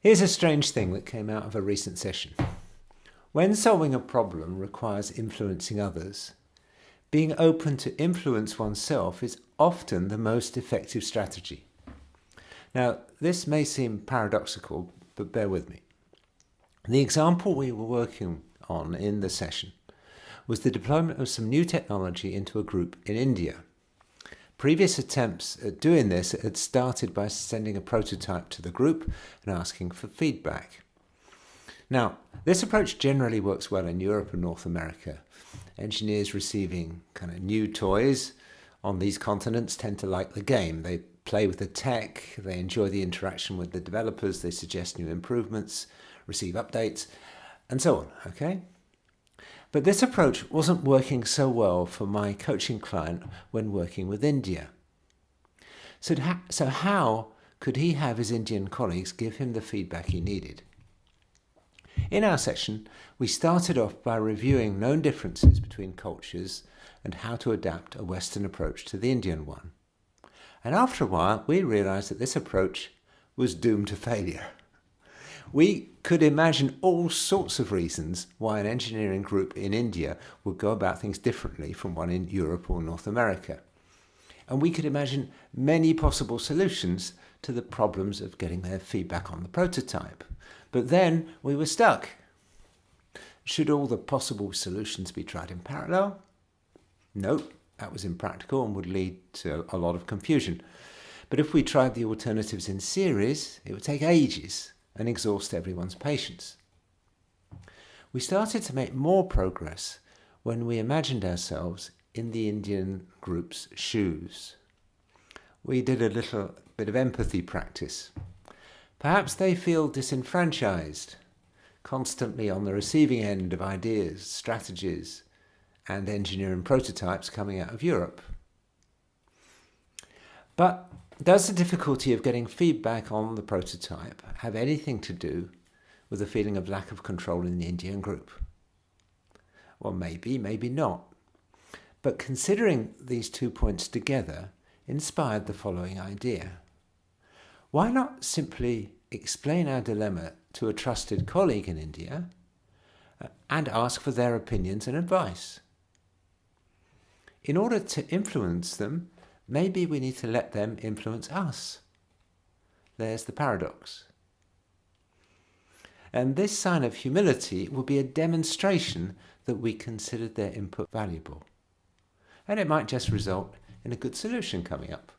Here's a strange thing that came out of a recent session. When solving a problem requires influencing others, being open to influence oneself is often the most effective strategy. Now, this may seem paradoxical, but bear with me. The example we were working on in the session was the deployment of some new technology into a group in India. Previous attempts at doing this had started by sending a prototype to the group and asking for feedback. Now, this approach generally works well in Europe and North America. Engineers receiving kind of new toys on these continents tend to like the game. They play with the tech, they enjoy the interaction with the developers, they suggest new improvements, receive updates, and so on, okay? But this approach wasn't working so well for my coaching client when working with India. So how could he have his Indian colleagues give him the feedback he needed? In our session, we started off by reviewing known differences between cultures and how to adapt a Western approach to the Indian one. And after a while, we realized that this approach was doomed to failure. We could imagine all sorts of reasons why an engineering group in India would go about things differently from one in Europe or North America. And we could imagine many possible solutions to the problems of getting their feedback on the prototype. But then we were stuck. Should all the possible solutions be tried in parallel? No, that was impractical and would lead to a lot of confusion. But if we tried the alternatives in series, it would take ages and exhaust everyone's patience. We started to make more progress when we imagined ourselves in the Indian group's shoes. We did a little bit of empathy practice. Perhaps they feel disenfranchised, constantly on the receiving end of ideas, strategies, and engineering prototypes coming out of Europe. But does the difficulty of getting feedback on the prototype have anything to do with the feeling of lack of control in the Indian group? Well, maybe, maybe not. But considering these 2 points together inspired the following idea. Why not simply explain our dilemma to a trusted colleague in India and ask for their opinions and advice? In order to influence them, maybe we need to let them influence us. There's the paradox. And this sign of humility will be a demonstration that we considered their input valuable. And it might just result in a good solution coming up.